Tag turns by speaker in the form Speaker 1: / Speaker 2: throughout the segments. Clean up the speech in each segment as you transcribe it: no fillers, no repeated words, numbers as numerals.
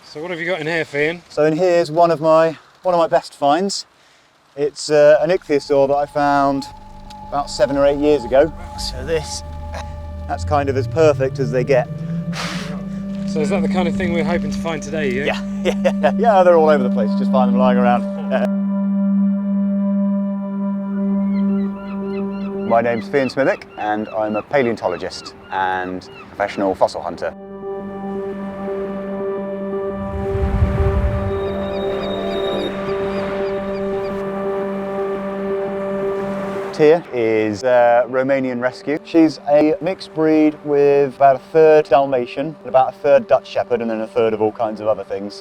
Speaker 1: So what have you got in here, Fiann?
Speaker 2: So in here is one of my best finds. It's an Ichthyosaur that I found about 7 or 8 years ago. So that's kind of as perfect as they get.
Speaker 1: So is that the kind of thing we're hoping to find today, you think?
Speaker 2: Yeah, they're all over the place. Just find them lying around. My name's Fiann Smithwick and I'm a paleontologist and professional fossil hunter. Here is Romanian Rescue. She's a mixed breed with about a third Dalmatian, about a third Dutch Shepherd, and then a third of all kinds of other things.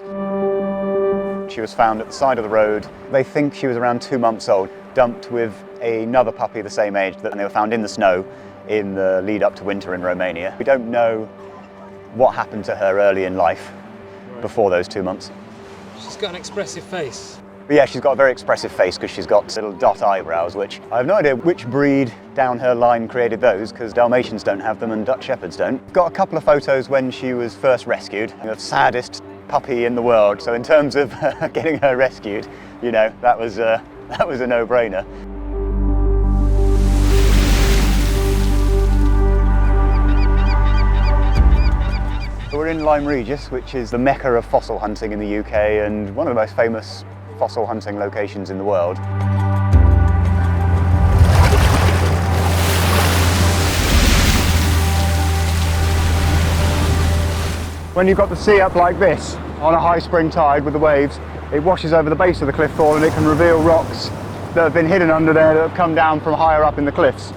Speaker 2: She was found at the side of the road. They think she was around 2 months old, dumped with another puppy the same age, and they were found in the snow in the lead up to winter in Romania. We don't know what happened to her early in life before those 2 months.
Speaker 1: She's got an expressive face.
Speaker 2: But yeah, she's got a very expressive face because she's got little dot eyebrows, which I have no idea which breed down her line created those, because Dalmatians don't have them and Dutch Shepherds don't. Got a couple of photos when she was first rescued, the saddest puppy in the world. So in terms of getting her rescued, you know, that was a no-brainer. We're in Regis, which is the mecca of fossil hunting in the UK and one of the most famous fossil hunting locations in the world. When you've got the sea up like this, on a high spring tide with the waves, it washes over the base of the cliff fall and it can reveal rocks that have been hidden under there that have come down from higher up in the cliffs.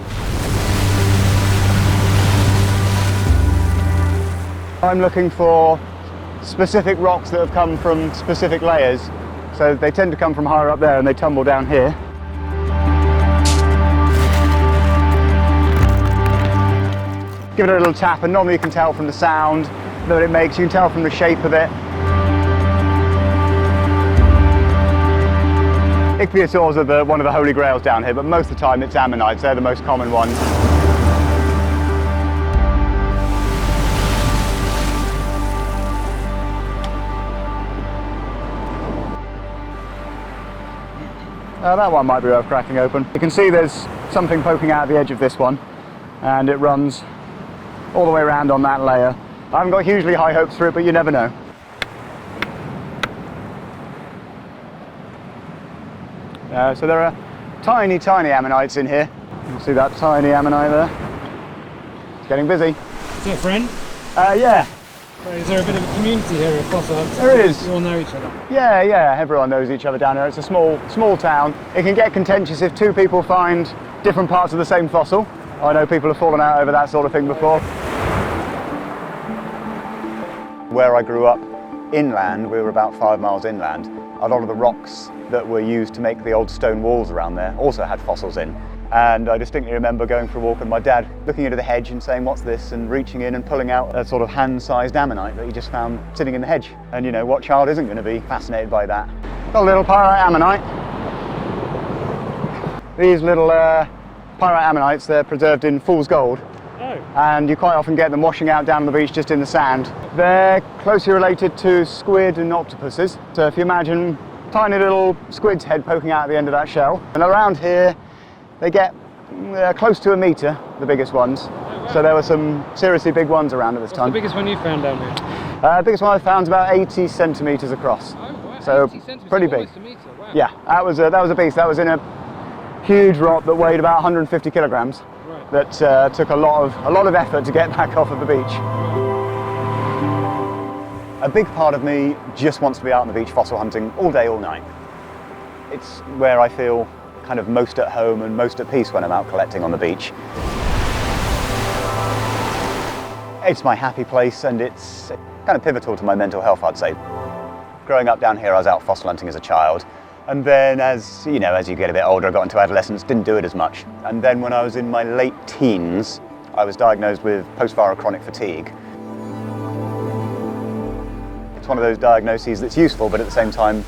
Speaker 2: I'm looking for specific rocks that have come from specific layers. So they tend to come from higher up there and they tumble down here. Give it a little tap and normally you can tell from the sound that it makes, you can tell from the shape of it. Ichthyosaurs are one of the holy grails down here, but most of the time it's ammonites, they're the most common ones. That one might be worth cracking open. You can see there's something poking out the edge of this one, and it runs all the way around on that layer. I haven't got hugely high hopes for it, but you never know. So there are tiny, tiny ammonites in here. You can see that tiny ammonite there. It's getting busy.
Speaker 1: Is that a friend?
Speaker 2: Yeah.
Speaker 1: So is there a bit of a community here of fossil hunters?
Speaker 2: There is.
Speaker 1: You all know each other?
Speaker 2: Yeah, everyone knows each other down here. It's a small town. It can get contentious if two people find different parts of the same fossil. I know people have fallen out over that sort of thing before. Where I grew up inland, we were about 5 miles inland. A lot of the rocks that were used to make the old stone walls around there also had fossils in. And I distinctly remember going for a walk with my dad, looking into the hedge and saying, "What's this?" and reaching in and pulling out a sort of hand-sized ammonite that he just found sitting in the hedge. And you know, what child isn't going to be fascinated by that? Got a little pyrite ammonite. These little pyrite ammonites, they're preserved in fool's gold.
Speaker 1: Oh.
Speaker 2: And you quite often get them washing out down on the beach just in the sand. They're closely related to squid and octopuses. So if you imagine tiny little squid's head poking out at the end of that shell. And around here, they get close to 1 metre, the biggest ones.
Speaker 1: Oh, wow.
Speaker 2: So there were some seriously big ones around at this time.
Speaker 1: What's the biggest one you found down here?
Speaker 2: The biggest one I found is about 80 centimetres across.
Speaker 1: Oh, wow.
Speaker 2: So
Speaker 1: 80 centimetres,
Speaker 2: pretty big.
Speaker 1: almost a metre. Wow.
Speaker 2: Yeah, that was a beast. That was in a huge rock that weighed about 150 kilograms.
Speaker 1: Right.
Speaker 2: That took a lot of effort to get back off of the beach. A big part of me just wants to be out on the beach fossil hunting all day, all night. It's where I feel kind of most at home and most at peace when I'm out collecting on the beach. It's my happy place and it's kind of pivotal to my mental health, I'd say. Growing up down here, I was out fossil hunting as a child. And then as you get a bit older, I got into adolescence, didn't do it as much. And then when I was in my late teens, I was diagnosed with post-viral chronic fatigue. It's one of those diagnoses that's useful, but at the same time,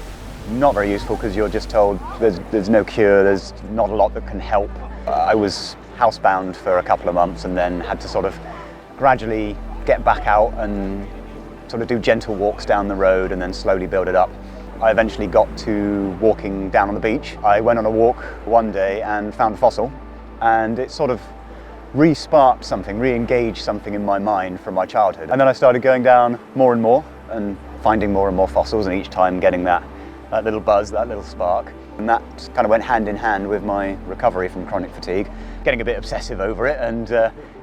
Speaker 2: not very useful because you're just told there's no cure, there's not a lot that can help. I was housebound for a couple of months and then had to sort of gradually get back out and sort of do gentle walks down the road and then slowly build it up. I eventually got to walking down on the beach. I went on a walk one day and found a fossil, and it sort of re-sparked something, re-engaged something in my mind from my childhood. And then I started going down more and finding more and more fossils, and each time getting that little buzz, that little spark. And that kind of went hand in hand with my recovery from chronic fatigue, getting a bit obsessive over it and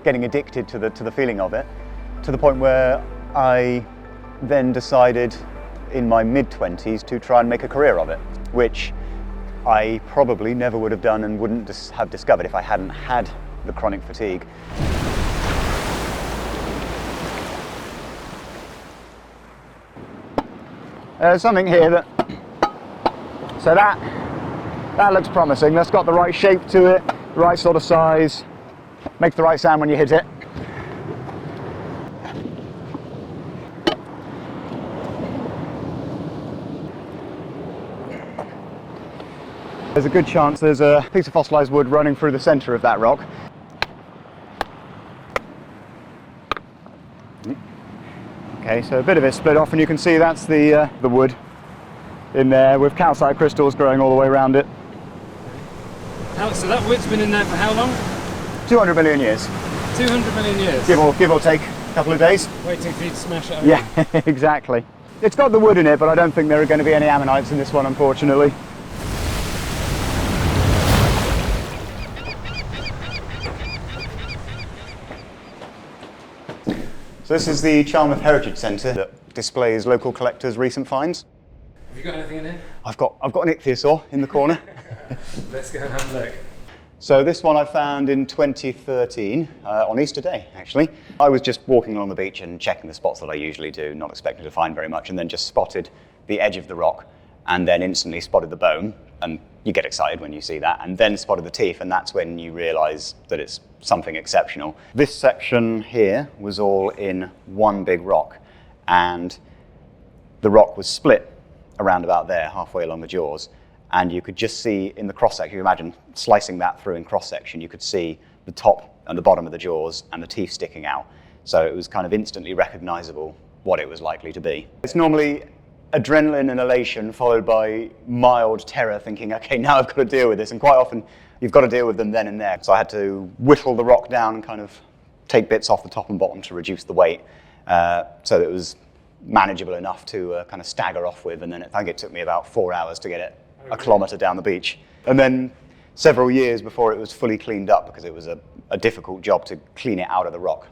Speaker 2: getting addicted to the feeling of it, to the point where I then decided in my mid-20s to try and make a career of it, which I probably never would have done and wouldn't have discovered if I hadn't had the chronic fatigue. There's something here that looks promising. That's got the right shape to it, the right sort of size, makes the right sound when you hit it. There's a good chance there's a piece of fossilised wood running through the centre of that rock. Okay, so a bit of it split off, and you can see that's the wood in there with calcite crystals growing all the way around it.
Speaker 1: So that wood's been in there for how long?
Speaker 2: 200 million years.
Speaker 1: 200 million years?
Speaker 2: Give or take a couple of days.
Speaker 1: Waiting for you to smash it open.
Speaker 2: Yeah, exactly. It's got the wood in it, but I don't think there are going to be any ammonites in this one, unfortunately. So this is the Charmouth Heritage Centre that displays local collectors' recent finds.
Speaker 1: Have you got anything in here?
Speaker 2: I've got an Ichthyosaur in the corner.
Speaker 1: Let's go and have a look.
Speaker 2: So this one I found in 2013, on Easter Day actually. I was just walking along the beach and checking the spots that I usually do, not expecting to find very much, and then just spotted the edge of the rock and then instantly spotted the bone. And you get excited when you see that, and then spotted the teeth, and that's when you realise that it's something exceptional. This section here was all in one big rock, and the rock was split around about there, halfway along the jaws, and you could just see in the cross-section, you imagine slicing that through in cross-section, you could see the top and the bottom of the jaws and the teeth sticking out. So it was kind of instantly recognisable what it was likely to be. It's normally adrenaline and elation followed by mild terror, thinking, okay, now I've got to deal with this, and quite often you've got to deal with them then and there. So I had to whittle the rock down and kind of take bits off the top and bottom to reduce the weight, so that it was manageable enough to kind of stagger off with, and then I think it took me about 4 hours to get it a kilometre down the beach. And then several years before it was fully cleaned up, because it was a difficult job to clean it out of the rock.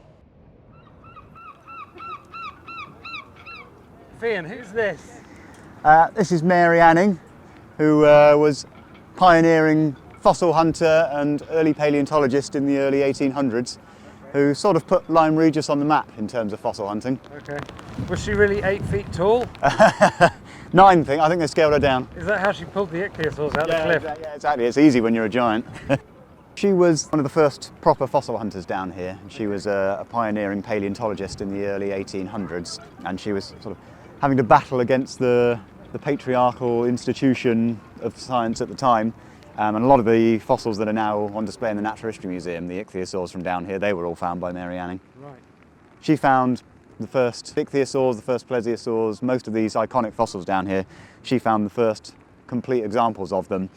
Speaker 1: Fiann, who's this?
Speaker 2: This is Mary Anning, who was pioneering fossil hunter and early paleontologist in the early 1800s, who sort of put Lyme Regis on the map in terms of fossil hunting.
Speaker 1: Okay. Was she really 8 feet tall?
Speaker 2: 9, I think they scaled her down.
Speaker 1: Is that how she pulled the ichthyosaurs out the cliff?
Speaker 2: Yeah, exactly. It's easy when you're a giant. She was one of the first proper fossil hunters down here. She was a pioneering paleontologist in the early 1800s, and she was sort of having to battle against the patriarchal institution of science at the time. And a lot of the fossils that are now on display in the Natural History Museum, the ichthyosaurs from down here, they were all found by Mary Anning.
Speaker 1: Right.
Speaker 2: She found the first ichthyosaurs, the first plesiosaurs, most of these iconic fossils down here. She found the first complete examples of them.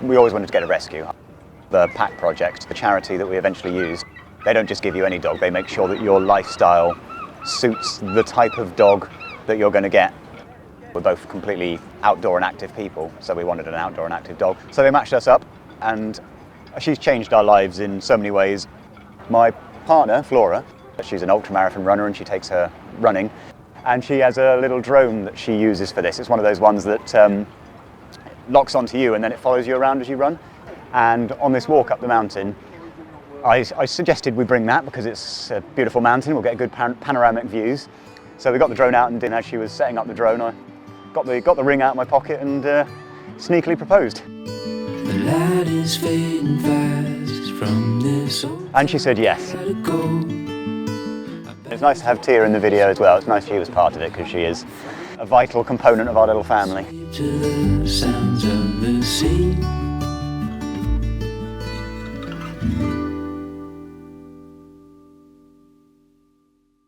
Speaker 2: We always wanted to get a rescue. The PAC project, the charity that we eventually used, they don't just give you any dog, they make sure that your lifestyle suits the type of dog that you're going to get. We're both completely outdoor and active people, so we wanted an outdoor and active dog. So they matched us up, and she's changed our lives in so many ways. My partner, Flora, she's an ultramarathon runner and she takes her running, and she has a little drone that she uses for this. It's one of those ones that locks onto you and then it follows you around as you run. And on this walk up the mountain, I suggested we bring that because it's a beautiful mountain, we'll get good panoramic views. So we got the drone out, and as she was setting up the drone, I got the ring out of my pocket and sneakily proposed.
Speaker 3: The light is fading fast from this old.
Speaker 2: And she said yes. It's nice to have Tia in the video as well. It's nice she was part of it because she is a vital component of our little family.
Speaker 3: To the sounds of the sea.